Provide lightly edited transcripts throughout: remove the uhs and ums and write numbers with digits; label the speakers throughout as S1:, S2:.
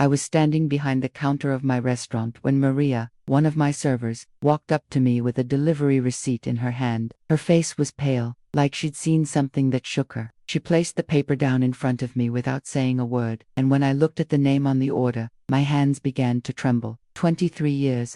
S1: I was standing behind the counter of my restaurant when Maria, one of my servers, walked up to me with a delivery receipt in her hand. Her face was pale, like she'd seen something that shook her. She placed the paper down in front of me without saying a word, and when I looked at the name on the order, my hands began to tremble. 23 years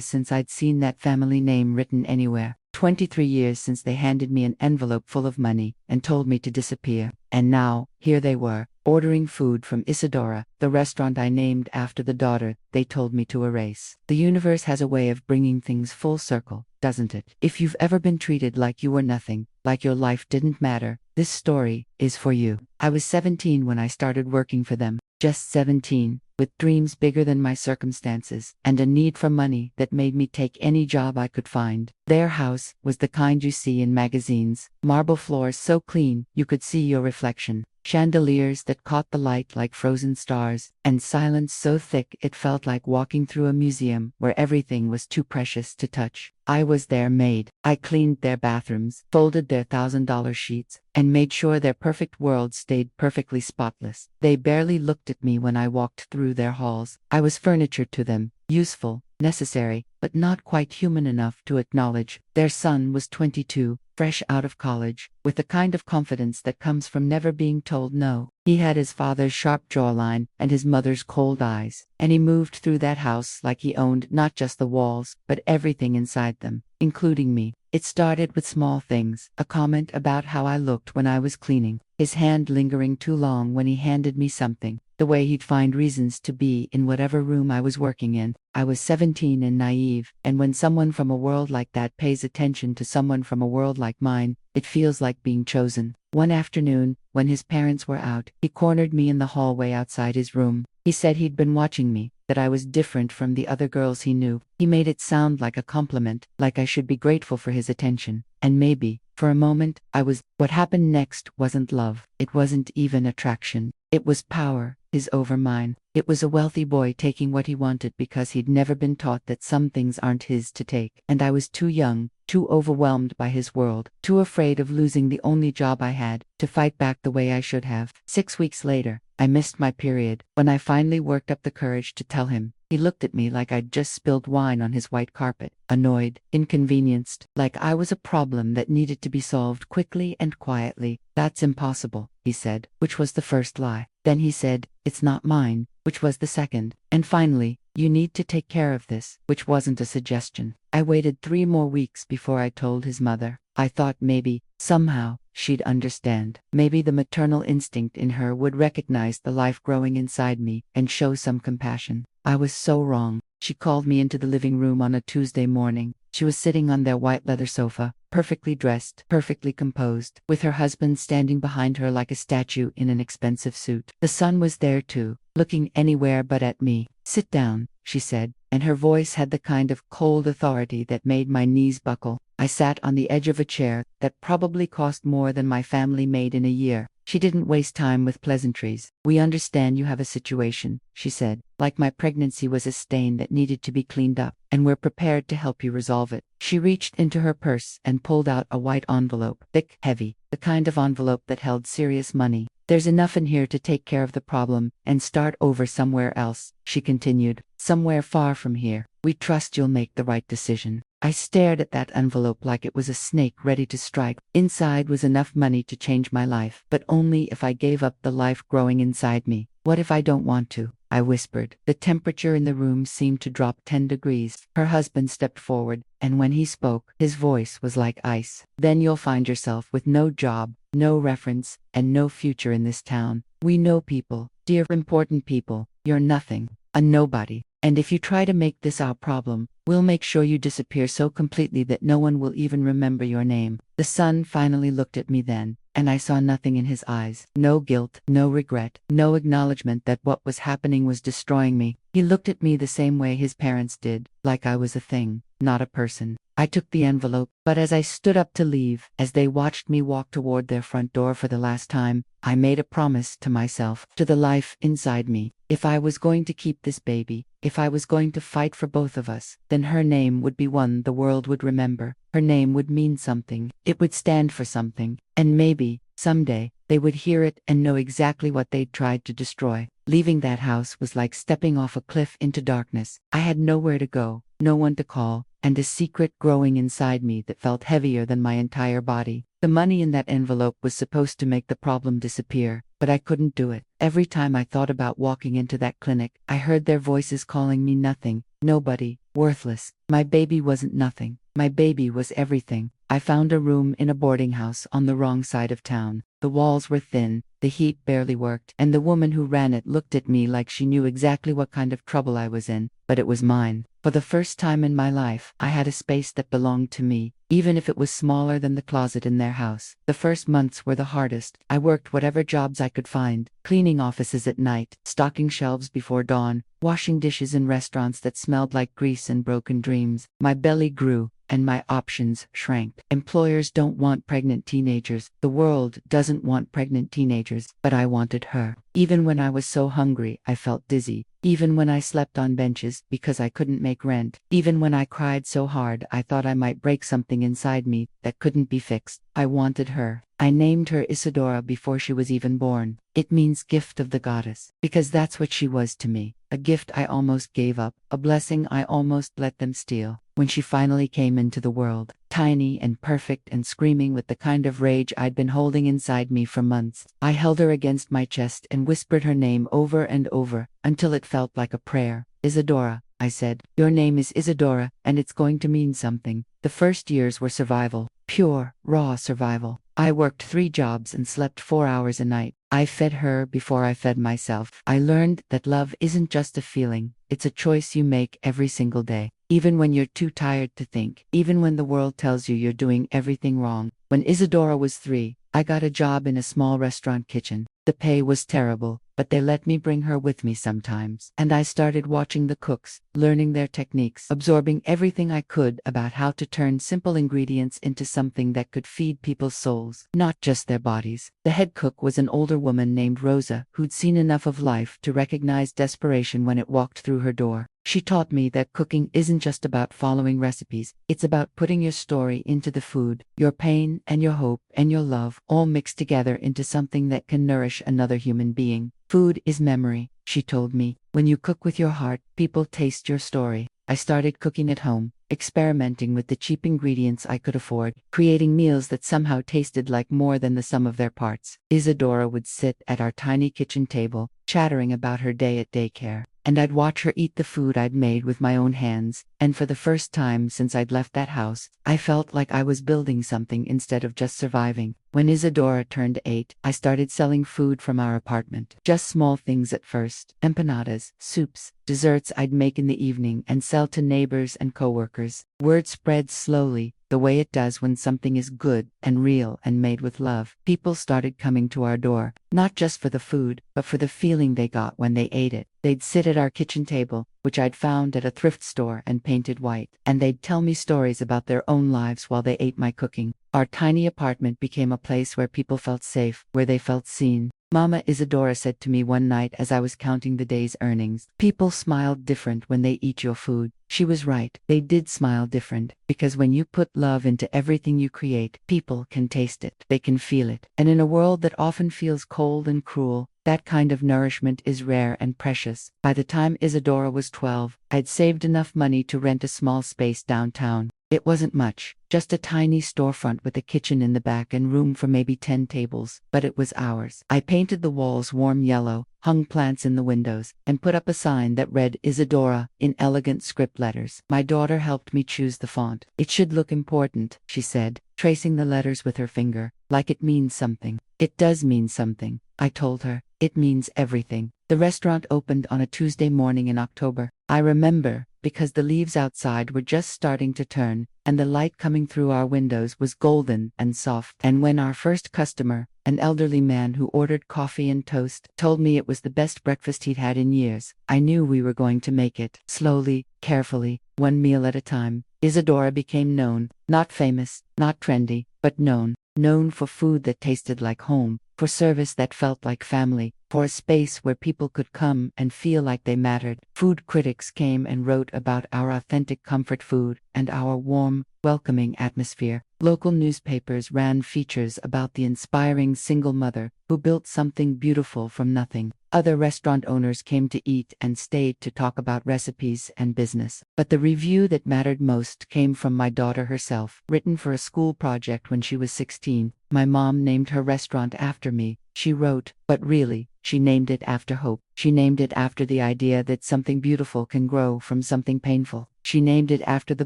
S1: since I'd seen that family name written anywhere. 23 years since they handed me an envelope full of money and told me to disappear. And now, here they were, ordering food from Isadora, the restaurant I named after the daughter they told me to erase. The universe has a way of bringing things full circle, doesn't it? If you've ever been treated like you were nothing, like your life didn't matter, this story is for you. I was 17 when I started working for them. Just 17, with dreams bigger than my circumstances, and a need for money that made me take any job I could find. Their house was the kind you see in magazines, marble floors so clean you could see your reflection, chandeliers that caught the light like frozen stars, and silence so thick it felt like walking through a museum where everything was too precious to touch. I was their maid. I cleaned their bathrooms, folded their $1,000 sheets, and made sure their perfect world stayed perfectly spotless. They barely looked at me when I walked through their halls. I was furniture to them, useful, necessary, but not quite human enough to acknowledge. Their son was 22, fresh out of college, with the kind of confidence that comes from never being told no. He had his father's sharp jawline and his mother's cold eyes, and he moved through that house like he owned not just the walls, but everything inside them, including me. It started with small things, a comment about how I looked when I was cleaning, his hand lingering too long when he handed me something, the way he'd find reasons to be in whatever room I was working in. I was 17 and naive, and when someone from a world like that pays attention to someone from a world like mine, it feels like being chosen. One afternoon, when his parents were out, he cornered me in the hallway outside his room. He said he'd been watching me, that I was different from the other girls he knew. He made it sound like a compliment, like I should be grateful for his attention. And maybe, for a moment, I was. What happened next wasn't love. It wasn't even attraction. It was power, his over mine. It was a wealthy boy taking what he wanted because he'd never been taught that some things aren't his to take. And I was too young, too overwhelmed by his world, too afraid of losing the only job I had, to fight back the way I should have. 6 weeks later, I missed my period. When I finally worked up the courage to tell him, he looked at me like I'd just spilled wine on his white carpet, annoyed, inconvenienced, like I was a problem that needed to be solved quickly and quietly. "That's impossible," he said, which was the first lie. Then he said, "It's not mine," which was the second. And finally, "You need to take care of this," which wasn't a suggestion. I waited 3 more weeks before I told his mother. I thought maybe, somehow, she'd understand. Maybe the maternal instinct in her would recognize the life growing inside me and show some compassion. I was so wrong. She called me into the living room on a Tuesday morning. She was sitting on their white leather sofa, perfectly dressed, perfectly composed, with her husband standing behind her like a statue in an expensive suit. The son was there too, looking anywhere but at me. "Sit down," she said, and her voice had the kind of cold authority that made my knees buckle. I sat on the edge of a chair that probably cost more than my family made in a year. She didn't waste time with pleasantries. "We understand you have a situation," she said, like my pregnancy was a stain that needed to be cleaned up, "and we're prepared to help you resolve it." She reached into her purse and pulled out a white envelope, thick, heavy, the kind of envelope that held serious money. "There's enough in here to take care of the problem and start over somewhere else," she continued, "somewhere far from here. We trust you'll make the right decision." I stared at that envelope like it was a snake ready to strike. Inside was enough money to change my life, but only if I gave up the life growing inside me. "What if I don't want to?" I whispered. The temperature in the room seemed to drop 10 degrees. Her husband stepped forward, and when he spoke, his voice was like ice. "Then you'll find yourself with no job, no reference, and no future in this town. We know people, dear important people. You're nothing, a nobody. And if you try to make this our problem, we'll make sure you disappear so completely that no one will even remember your name." The son finally looked at me then, and I saw nothing in his eyes. No guilt, no regret, no acknowledgement that what was happening was destroying me. He looked at me the same way his parents did, like I was a thing, not a person. I took the envelope, but as I stood up to leave, as they watched me walk toward their front door for the last time, I made a promise to myself, to the life inside me. If I was going to keep this baby, if I was going to fight for both of us, then her name would be one the world would remember. Her name would mean something. It would stand for something. And maybe, someday, they would hear it and know exactly what they'd tried to destroy. Leaving that house was like stepping off a cliff into darkness. I had nowhere to go, no one to call, and a secret growing inside me that felt heavier than my entire body. The money in that envelope was supposed to make the problem disappear, but I couldn't do it. Every time I thought about walking into that clinic, I heard their voices calling me nothing, nobody, worthless. My baby wasn't nothing. My baby was everything. I found a room in a boarding house on the wrong side of town. The walls were thin, the heat barely worked, and the woman who ran it looked at me like she knew exactly what kind of trouble I was in, but it was mine. For the first time in my life, I had a space that belonged to me, even if it was smaller than the closet in their house. The first months were the hardest. I worked whatever jobs I could find, cleaning offices at night, stocking shelves before dawn, washing dishes in restaurants that smelled like grease and broken dreams. My belly grew, and my options shrank. Employers don't want pregnant teenagers. The world doesn't want pregnant teenagers, but I wanted her. Even when I was so hungry, I felt dizzy. Even when I slept on benches because I couldn't make rent. Even when I cried so hard I thought I might break something inside me that couldn't be fixed. I wanted her. I named her Isadora before she was even born. It means gift of the goddess, because that's what she was to me. A gift I almost gave up, a blessing I almost let them steal. When she finally came into the world, tiny and perfect and screaming with the kind of rage I'd been holding inside me for months, I held her against my chest and whispered her name over and over, until it felt like a prayer. Isadora, I said. Your name is Isadora, and it's going to mean something. The first years were survival. Pure, raw survival. I worked 3 jobs and slept 4 hours a night. I fed her before I fed myself. I learned that love isn't just a feeling, it's a choice you make every single day. Even when you're too tired to think, even when the world tells you you're doing everything wrong. When Isadora was 3, I got a job in a small restaurant kitchen. The pay was terrible, but they let me bring her with me sometimes. And I started watching the cooks, learning their techniques, absorbing everything I could about how to turn simple ingredients into something that could feed people's souls, not just their bodies. The head cook was an older woman named Rosa, who'd seen enough of life to recognize desperation when it walked through her door. She taught me that cooking isn't just about following recipes, it's about putting your story into the food, your pain and your hope and your love, all mixed together into something that can nourish another human being. Food is memory, she told me. When you cook with your heart, people taste your story. I started cooking at home, experimenting with the cheap ingredients I could afford, creating meals that somehow tasted like more than the sum of their parts. Isadora would sit at our tiny kitchen table, chattering about her day at daycare, and I'd watch her eat the food I'd made with my own hands, and for the first time since I'd left that house, I felt like I was building something instead of just surviving. When Isadora turned 8, I started selling food from our apartment. Just small things at first, empanadas, soups, desserts I'd make in the evening and sell to neighbors and coworkers. Word spread slowly, the way it does when something is good and real and made with love. People started coming to our door, not just for the food, but for the feeling they got when they ate it. They'd sit at our kitchen table, which I'd found at a thrift store and painted white, and they'd tell me stories about their own lives while they ate my cooking. Our tiny apartment became a place where people felt safe, where they felt seen. Mama Isadora said to me one night as I was counting the day's earnings, "People smile different when they eat your food." She was right. They did smile different, because when you put love into everything you create, people can taste it, they can feel it. And in a world that often feels cold and cruel, that kind of nourishment is rare and precious. By the time Isadora was 12, I'd saved enough money to rent a small space downtown. It wasn't much, just a tiny storefront with a kitchen in the back and room for maybe 10 tables, but it was ours. I painted the walls warm yellow, hung plants in the windows, and put up a sign that read Isadora in elegant script letters. My daughter helped me choose the font. "It should look important," she said, tracing the letters with her finger, "like it means something." "It does mean something," I told her. "It means everything." The restaurant opened on a Tuesday morning in October. I remember, because the leaves outside were just starting to turn, and the light coming through our windows was golden and soft. And when our first customer, an elderly man who ordered coffee and toast, told me it was the best breakfast he'd had in years, I knew we were going to make it. Slowly, carefully, one meal at a time, Isadora became known, not famous, not trendy, but known. Known for food that tasted like home, for service that felt like family, for a space where people could come and feel like they mattered. Food critics came and wrote about our authentic comfort food and our warm, welcoming atmosphere. Local newspapers ran features about the inspiring single mother who built something beautiful from nothing. Other restaurant owners came to eat and stayed to talk about recipes and business. But the review that mattered most came from my daughter herself, written for a school project when she was 16. My mom named her restaurant after me, she wrote, but really, she named it after hope. She named it after the idea that something beautiful can grow from something painful. She named it after the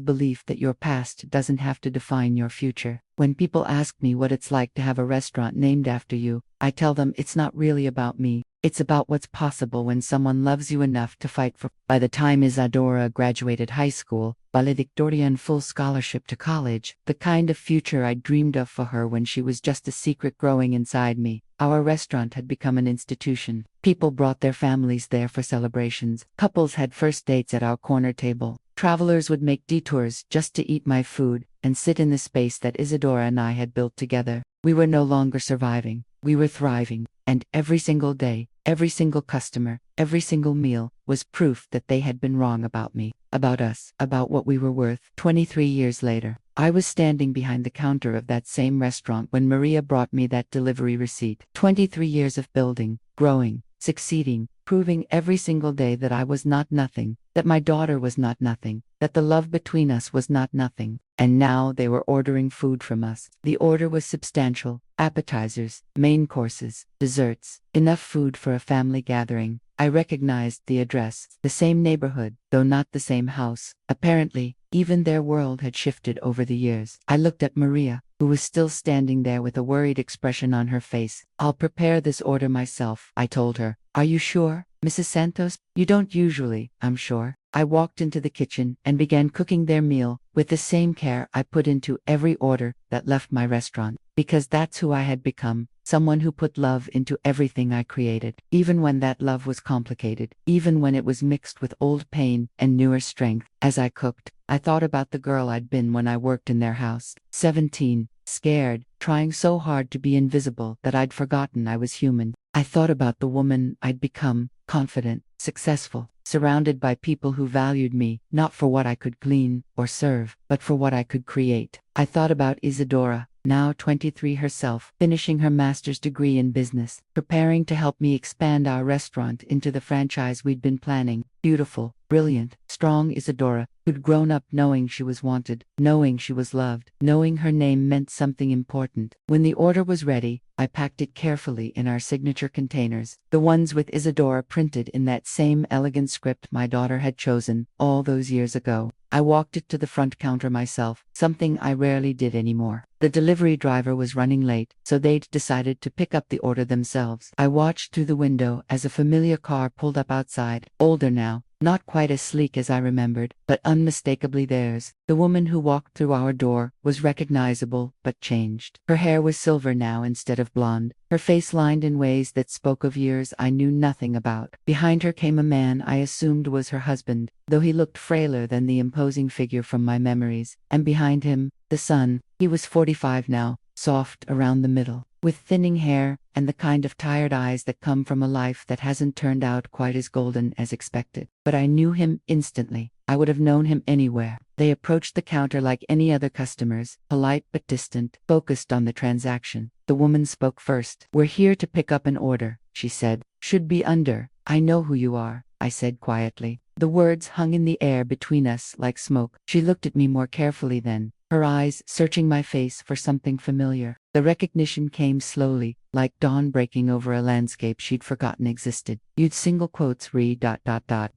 S1: belief that your past doesn't have to define your future. When people ask me what it's like to have a restaurant named after you, I tell them it's not really about me. It's about what's possible when someone loves you enough to fight for. By the time Isadora graduated high school, valedictorian full scholarship to college, the kind of future I dreamed of for her when she was just a secret growing inside me, our restaurant had become an institution. People brought their families there for celebrations. Couples had first dates at our corner table. Travelers would make detours just to eat my food and sit in the space that Isadora and I had built together. We were no longer surviving. We were thriving. And every single day, every single customer, every single meal was proof that they had been wrong about me, about us, about what we were worth. 23 years later, I was standing behind the counter of that same restaurant when Maria brought me that delivery receipt. 23 years of building, growing, succeeding, proving every single day that I was not nothing, that my daughter was not nothing, that the love between us was not nothing. And now they were ordering food from us. The order was substantial: appetizers, main courses, desserts, enough food for a family gathering. I recognized the address, the same neighborhood, though not the same house. Apparently, even their world had shifted over the years. I looked at Maria, who was still standing there with a worried expression on her face. "I'll prepare this order myself," I told her. "Are you sure, Mrs. Santos? You don't usually, I'm sure." I walked into the kitchen and began cooking their meal with the same care I put into every order that left my restaurant, because that's who I had become, someone who put love into everything I created, even when that love was complicated, even when it was mixed with old pain and newer strength. As I cooked, I thought about the girl I'd been when I worked in their house, 17, scared, trying so hard to be invisible that I'd forgotten I was human. I thought about the woman I'd become, confident, successful, surrounded by people who valued me, not for what I could glean or serve, but for what I could create. I thought about Isadora, now 23 herself, finishing her master's degree in business, preparing to help me expand our restaurant into the franchise we'd been planning. Beautiful, brilliant, strong Isadora, who'd grown up knowing she was wanted, knowing she was loved, knowing her name meant something important. When the order was ready, I packed it carefully in our signature containers, the ones with Isadora printed in that same elegant script my daughter had chosen all those years ago. I walked it to the front counter myself, something I rarely did anymore. The delivery driver was running late, so they'd decided to pick up the order themselves. I watched through the window as a familiar car pulled up outside, older now, not quite as sleek as I remembered, but unmistakably theirs. The woman who walked through our door was recognizable, but changed. Her hair was silver now instead of blonde, her face lined in ways that spoke of years I knew nothing about. Behind her came a man I assumed was her husband, though he looked frailer than the imposing figure from my memories. And behind him, the son. He was 45 now, soft around the middle, with thinning hair and the kind of tired eyes that come from a life that hasn't turned out quite as golden as expected. But I knew him instantly. I would have known him anywhere. They approached the counter like any other customers, polite but distant, focused on the transaction. The woman spoke first. "We're here to pick up an order," she said. "Should be under." "I know who you are," I said quietly. The words hung in the air between us like smoke. She looked at me more carefully then, her eyes searching my face for something familiar. The recognition came slowly, like dawn breaking over a landscape she'd forgotten existed. "You'd single quotes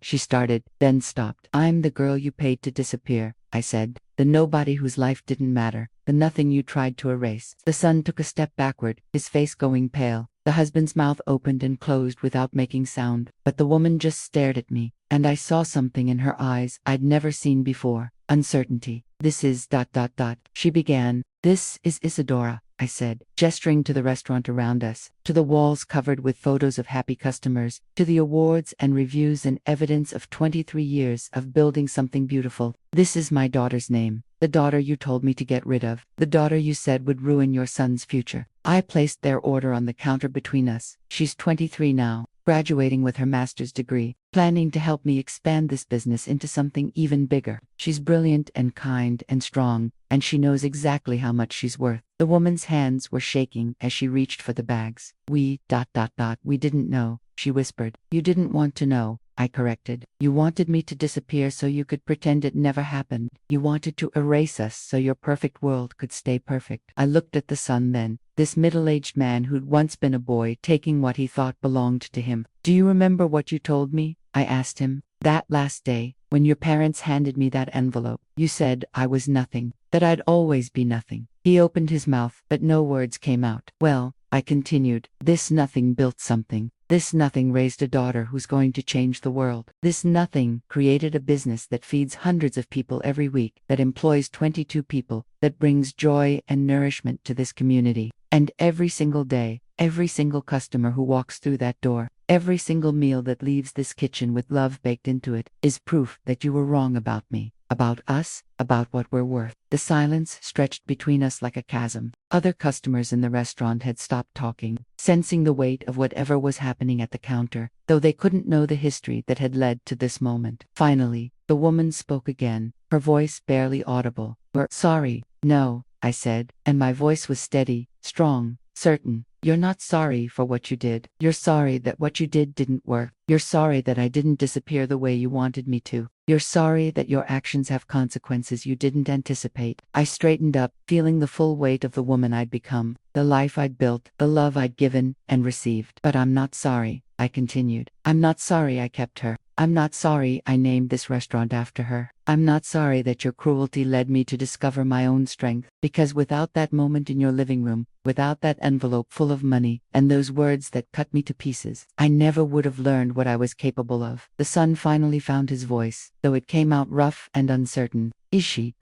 S1: she started, then stopped. "I'm the girl you paid to disappear," I said. "The nobody whose life didn't matter, the nothing you tried to erase." The son took a step backward, his face going pale. The husband's mouth opened and closed without making sound, but the woman just stared at me, and I saw something in her eyes I'd never seen before. Uncertainty. "This is ... she began. "This is Isadora," I said, gesturing to the restaurant around us, to the walls covered with photos of happy customers, to the awards and reviews and evidence of 23 years of building something beautiful. This is my daughter's name. The daughter you told me to get rid of. The daughter you said would ruin your son's future. I placed their order on the counter between us. She's 23 now, graduating with her master's degree, planning to help me expand this business into something even bigger. She's brilliant and kind and strong, and she knows exactly how much she's worth. The woman's hands were shaking as she reached for the bags. We didn't know, she whispered. You didn't want to know, I corrected. You wanted me to disappear so you could pretend it never happened. You wanted to erase us so your perfect world could stay perfect. I looked at the son then, this middle-aged man who'd once been a boy taking what he thought belonged to him. Do you remember what you told me? I asked him. That last day, when your parents handed me that envelope, you said I was nothing, that I'd always be nothing. He opened his mouth, but no words came out. Well, I continued, this nothing built something. This nothing raised a daughter who's going to change the world. This nothing created a business that feeds hundreds of people every week, that employs 22 people, that brings joy and nourishment to this community. And every single day, every single customer who walks through that door, every single meal that leaves this kitchen with love baked into it, is proof that you were wrong about me, about us, about what we're worth. The silence stretched between us like a chasm. Other customers in the restaurant had stopped talking, sensing the weight of whatever was happening at the counter, though they couldn't know the history that had led to this moment. Finally, the woman spoke again, her voice barely audible. We're sorry. No, I said, and my voice was steady, strong, certain. You're not sorry for what you did. You're sorry that what you did didn't work. You're sorry that I didn't disappear the way you wanted me to. You're sorry that your actions have consequences you didn't anticipate. I straightened up, feeling the full weight of the woman I'd become, the life I'd built, the love I'd given and received. But I'm not sorry, I continued. I'm not sorry I kept her. I'm not sorry I named this restaurant after her. I'm not sorry that your cruelty led me to discover my own strength, because without that moment in your living room, without that envelope full of money, and those words that cut me to pieces, I never would have learned what I was capable of. The son finally found his voice, though it came out rough and uncertain. Is she,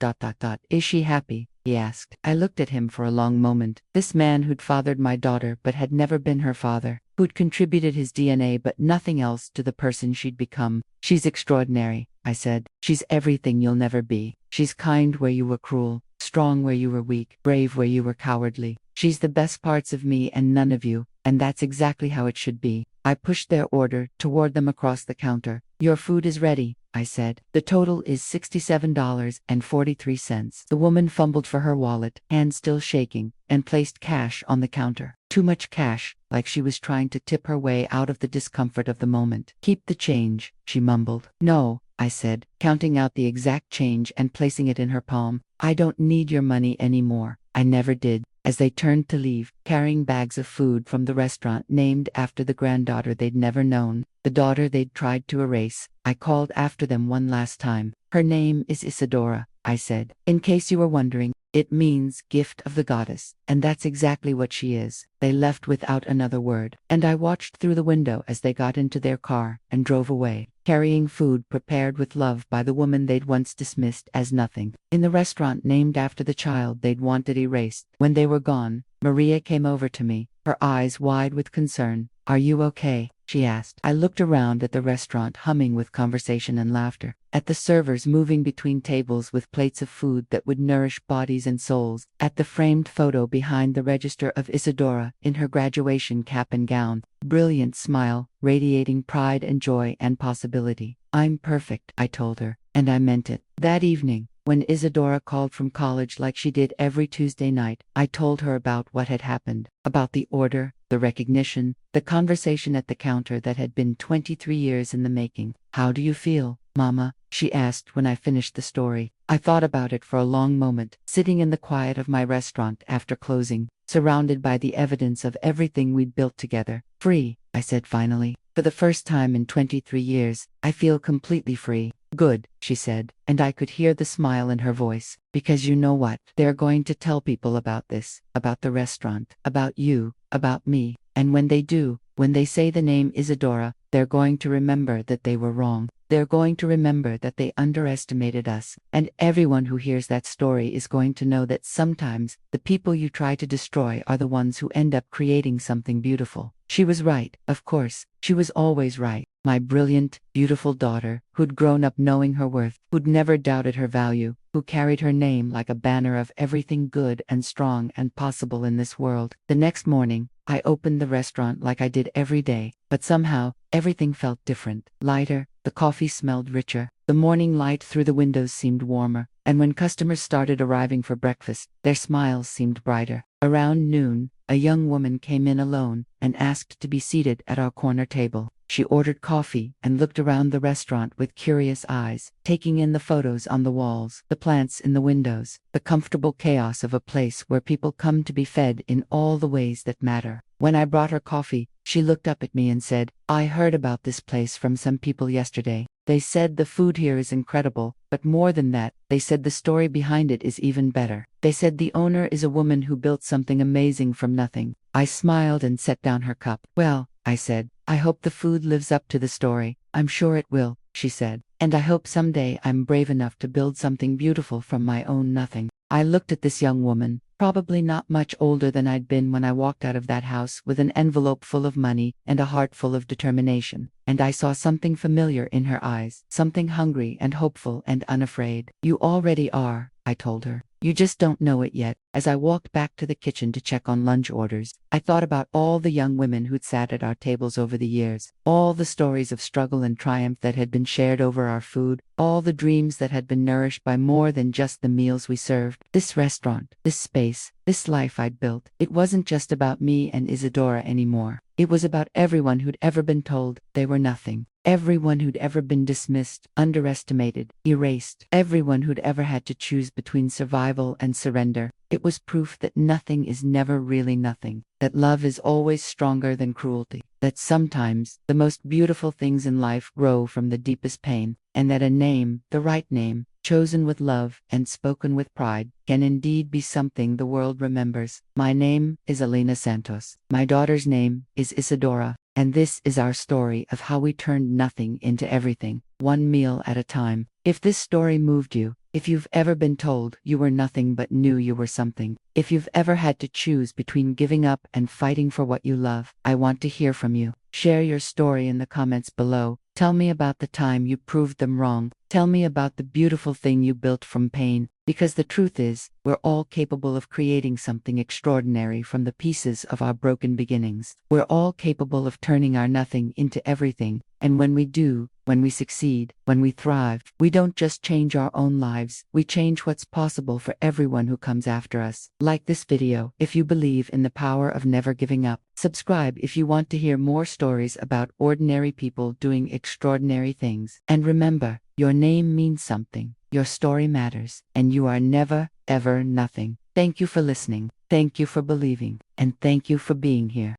S1: is she happy? He asked. I looked at him for a long moment. This man who'd fathered my daughter but had never been her father, who'd contributed his DNA but nothing else to the person she'd become. She's extraordinary, I said. She's everything you'll never be. She's kind where you were cruel, strong where you were weak, brave where you were cowardly. She's the best parts of me and none of you, and that's exactly how it should be. I pushed their order toward them across the counter. Your food is ready, I said. The total is $67.43. The woman fumbled for her wallet, hands still shaking, and placed cash on the counter. Too much cash, like she was trying to tip her way out of the discomfort of the moment. Keep the change, she mumbled. No, I said, counting out the exact change and placing it in her palm. I don't need your money anymore. I never did. As they turned to leave, carrying bags of food from the restaurant named after the granddaughter they'd never known, the daughter they'd tried to erase, I called after them one last time. Her name is Isadora, I said. In case you were wondering, it means gift of the goddess, and that's exactly what she is. They left without another word, and I watched through the window as they got into their car and drove away, carrying food prepared with love by the woman they'd once dismissed as nothing, in the restaurant named after the child they'd wanted erased. When they were gone, Maria came over to me, her eyes wide with concern. Are you okay? She asked. I looked around at the restaurant humming with conversation and laughter, at the servers moving between tables with plates of food that would nourish bodies and souls, at the framed photo behind the register of Isadora in her graduation cap and gown, brilliant smile, radiating pride and joy and possibility. I'm perfect, I told her, and I meant it. That evening, when Isadora called from college like she did every Tuesday night, I told her about what had happened, about the order, the recognition, the conversation at the counter that had been 23 years in the making. How do you feel, Mama? She asked when I finished the story. I thought about it for a long moment, sitting in the quiet of my restaurant after closing, surrounded by the evidence of everything we'd built together. Free, I said finally. For the first time in 23 years, I feel completely free. Good, she said, and I could hear the smile in her voice. Because you know what? They're going to tell people about this, about the restaurant, about you, about me. And when they do, when they say the name Isadora, they're going to remember that they were wrong. they're going to remember that they underestimated us. And everyone who hears that story is going to know that sometimes the people you try to destroy are the ones who end up creating something beautiful. She was right, of course. She was always right. My brilliant, beautiful daughter, who'd grown up knowing her worth, who'd never doubted her value, who carried her name like a banner of everything good and strong and possible in this world. The next morning, I opened the restaurant like I did every day, but somehow, everything felt different. Lighter, the coffee smelled richer, the morning light through the windows seemed warmer, and when customers started arriving for breakfast, their smiles seemed brighter. Around noon, a young woman came in alone and asked to be seated at our corner table. She ordered coffee and looked around the restaurant with curious eyes, taking in the photos on the walls, the plants in the windows, the comfortable chaos of a place where people come to be fed in all the ways that matter. When I brought her coffee, she looked up at me and said, "I heard about this place from some people yesterday. They said the food here is incredible, but more than that, they said the story behind it is even better. They said the owner is a woman who built something amazing from nothing." I smiled and set down her cup. "Well," I said, "I hope the food lives up to the story." "I'm sure it will," she said. "And I hope someday I'm brave enough to build something beautiful from my own nothing." I looked at this young woman, probably not much older than I'd been when I walked out of that house with an envelope full of money and a heart full of determination, and I saw something familiar in her eyes, something hungry and hopeful and unafraid. "You already are," I told her. "You just don't know it yet." As I walked back to the kitchen to check on lunch orders, I thought about all the young women who'd sat at our tables over the years, all the stories of struggle and triumph that had been shared over our food, all the dreams that had been nourished by more than just the meals we served. This restaurant, this space, this life I'd built, it wasn't just about me and Isadora anymore. It was about everyone who'd ever been told they were nothing. Everyone who'd ever been dismissed, underestimated, erased. Everyone who'd ever had to choose between survival and surrender. It was proof that nothing is never really nothing, that love is always stronger than cruelty, that sometimes the most beautiful things in life grow from the deepest pain, and that a name, the right name, chosen with love and spoken with pride, can indeed be something the world remembers. My name is Elena Santos. My daughter's name is Isadora. And this is our story of how we turned nothing into everything, one meal at a time. If this story moved you, if you've ever been told you were nothing but knew you were something, if you've ever had to choose between giving up and fighting for what you love, I want to hear from you. Share your story in the comments below. Tell me about the time you proved them wrong. Tell me about the beautiful thing you built from pain. Because the truth is, we're all capable of creating something extraordinary from the pieces of our broken beginnings. We're all capable of turning our nothing into everything. And when we do, when we succeed, when we thrive, we don't just change our own lives, we change what's possible for everyone who comes after us. Like this video if you believe in the power of never giving up. Subscribe if you want to hear more stories about ordinary people doing extraordinary things. And remember, your name means something, your story matters, and you are never, ever nothing. Thank you for listening, thank you for believing, and thank you for being here.